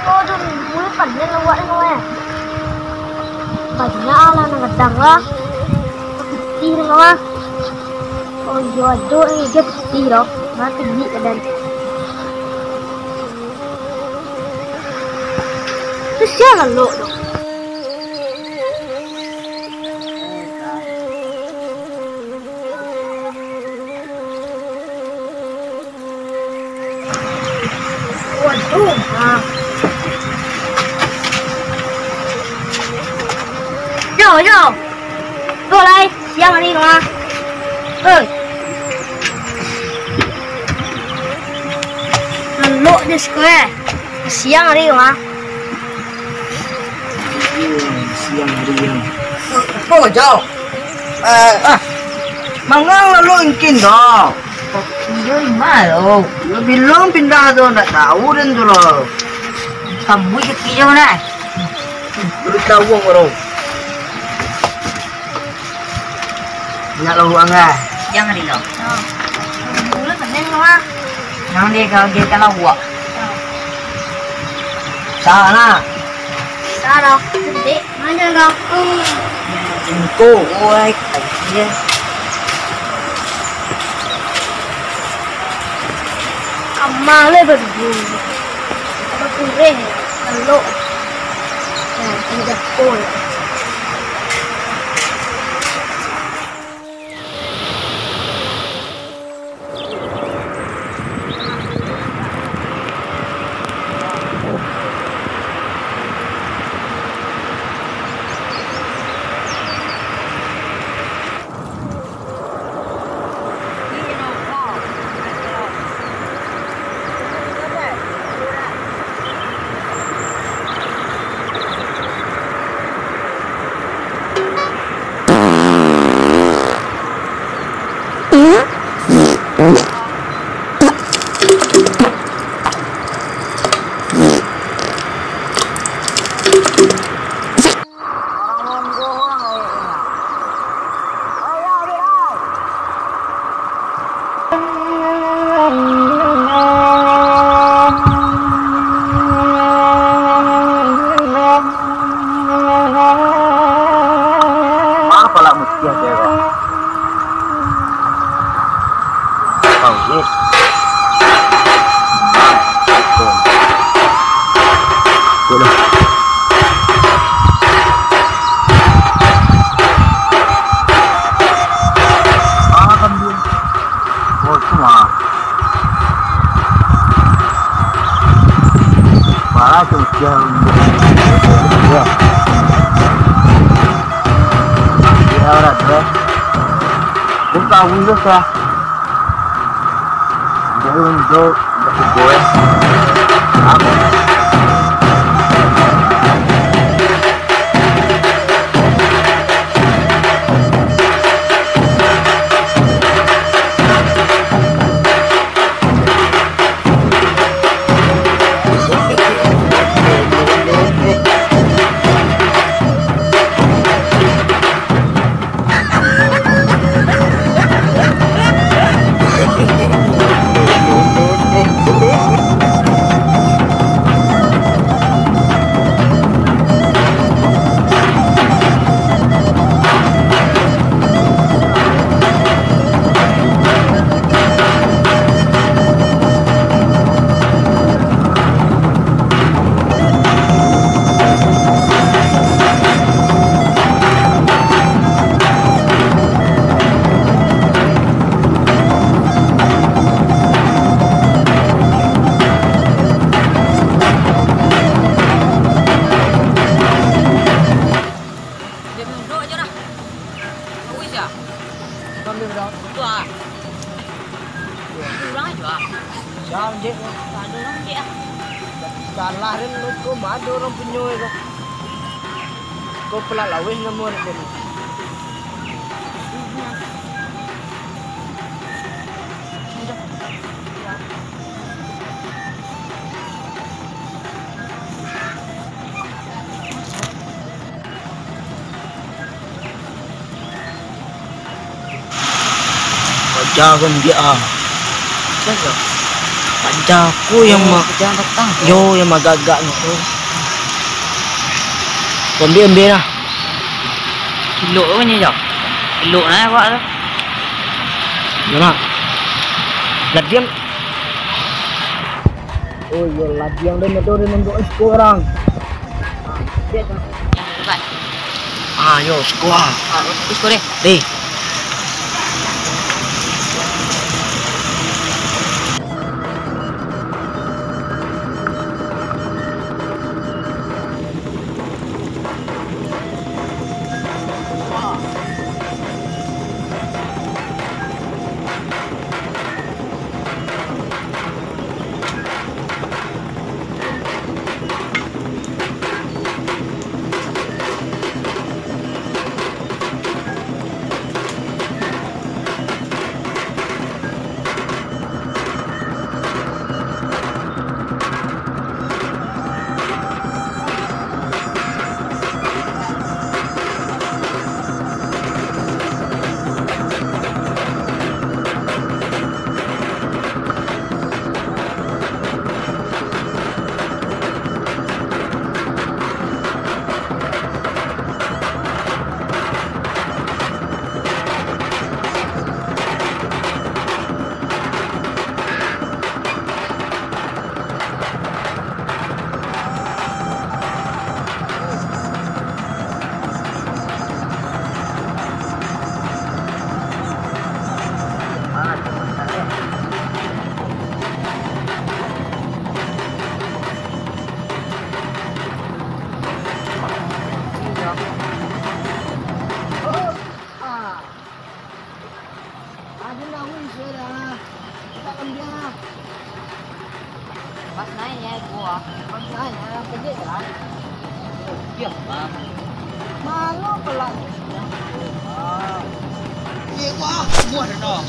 Aduh, mulai pandai lawak ni kau eh. Banyak lah nak gedang lah. Putih ni kau ah. Oh jodoh ni dia putih loh. Mati ni kedan. Tu siapa lo? Waduh, Yo,过来，香的吗？Lok dia square. Siang hari mah. Siang hari yang. Oh, jauh. Mangang lalu ingin dah. Yo malo. Belum pindah tu nak tahu dan tu lah. Kamu ikut jauh nak? Beritahu orang. Nak lalu angah. Jangan di lo. Mulai pandai mah. Nang dia kalau buat. Sana. Salah, sedih. Mana kau? Jengko, oi, dia. Amal berdua. Apa kurang? Kalau tidak pun. Apalah mesti ada. Oh, yes. Boleh. Kan dia. Oh, semua. Para tu dia. Ahora tres. Buka Windows ya. Jadi untuk gue. Apa? Dia ada orang dia. Kalah rin ko mado orang penyoy ko. Ko pelalawih ngamor ko. Jangan dia. Jangan. Pajaku yang Jangan petang. yang magagak nito. Ambil lah. Kilo apa ni jauh? Kilo na awak tu. Mana? Ladiang. Oh ya, ladiang dia betul dia nunggu sekarang. Dia tu. Yang dekat. Yo, sekolah. Isko deh. Deh. Pas naik ya gua. Pas naik kerja kan? Iya, Bang. Malu pelan. Iya, wah, muat dah.